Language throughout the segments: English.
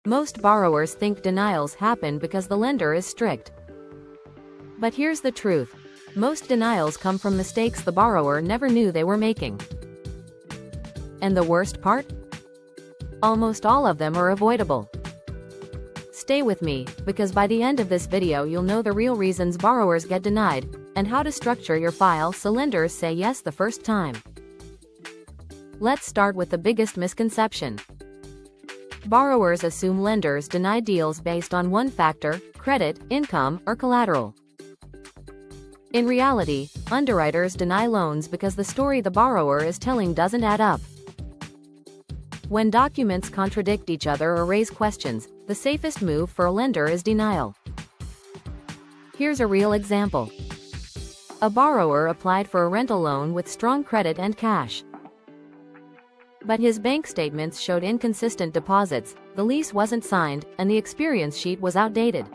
Most borrowers think denials happen because the lender is strict. But here's the truth. Most denials come from mistakes the borrower never knew they were making. And the worst part? Almost all of them are avoidable. Stay with me, because by the end of this video you'll know the real reasons borrowers get denied, and how to structure your file so lenders say yes the first time. Let's start with the biggest misconception. Borrowers assume lenders deny deals based on one factor: credit, income, or collateral. In reality, underwriters deny loans because the story the borrower is telling doesn't add up. When documents contradict each other or raise questions, the safest move for a lender is denial. Here's a real example. A borrower applied for a rental loan with strong credit and cash. But his bank statements showed inconsistent deposits, the lease wasn't signed, and the experience sheet was outdated.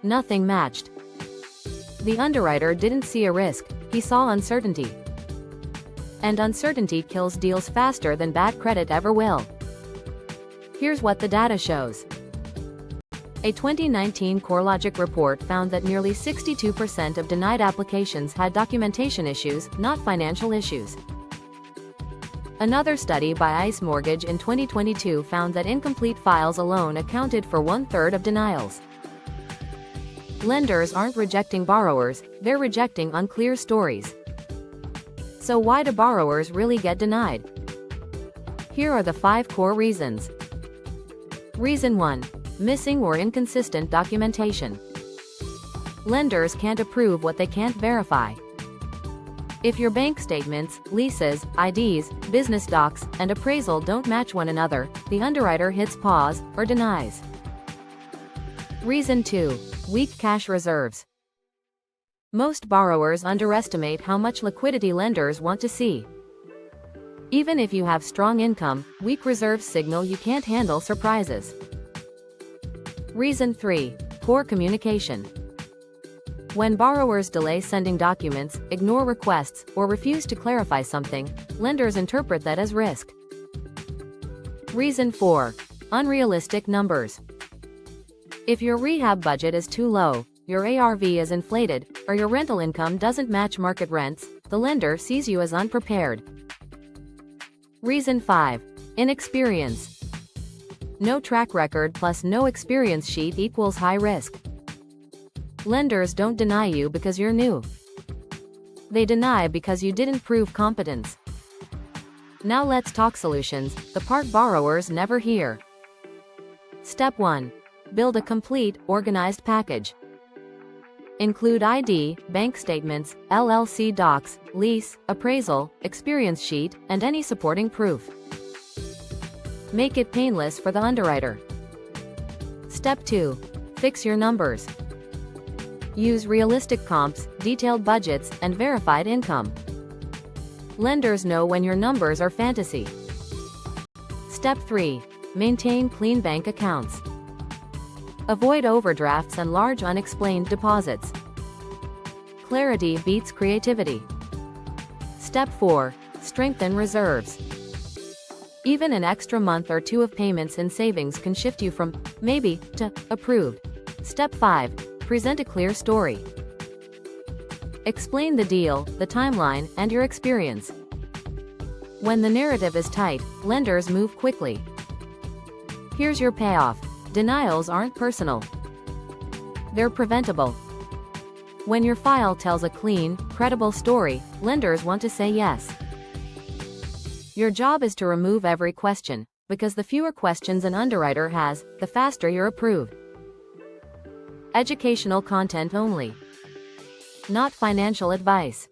Nothing matched. The underwriter didn't see a risk, he saw uncertainty. And uncertainty kills deals faster than bad credit ever will. Here's what the data shows. A 2019 CoreLogic report found that nearly 62% of denied applications had documentation issues, not financial issues. Another study by ICE Mortgage in 2022 found that incomplete files alone accounted for 1/3 of denials. Lenders aren't rejecting borrowers, they're rejecting unclear stories. So why do borrowers really get denied? Here are the 5 core reasons. Reason 1. Missing or inconsistent documentation. Lenders can't approve what they can't verify. If your bank statements, leases, IDs, business docs, and appraisal don't match one another, the underwriter hits pause or denies. Reason 2. Weak cash reserves. Most borrowers underestimate how much liquidity lenders want to see. Even if you have strong income, weak reserves signal you can't handle surprises. Reason 3. Poor communication. When borrowers delay sending documents, ignore requests, or refuse to clarify something, lenders interpret that as risk. Reason 4. Unrealistic numbers. If your rehab budget is too low, your ARV is inflated, or your rental income doesn't match market rents, the lender sees you as unprepared. Reason 5. Inexperience. No track record plus no experience sheet equals high risk. Lenders don't deny you because you're new. They deny because you didn't prove competence. Now let's talk solutions, the part borrowers never hear. Step 1. Build a complete, organized package. Include ID, bank statements, LLC docs, lease, appraisal, experience sheet, and any supporting proof. Make it painless for the underwriter. Step 2. Fix your numbers. Use realistic comps, detailed budgets, and verified income. Lenders know when your numbers are fantasy. Step 3. Maintain clean bank accounts. Avoid overdrafts and large unexplained deposits. Clarity beats creativity. Step 4. Strengthen reserves. Even an extra month or 2 of payments in savings can shift you from maybe to approved. Step 5. Present a clear story. Explain the deal, the timeline, and your experience. When the narrative is tight, lenders move quickly. Here's your payoff. Denials aren't personal. They're preventable. When your file tells a clean, credible story, lenders want to say yes. Your job is to remove every question, because the fewer questions an underwriter has, the faster you're approved. Educational content only. Not financial advice.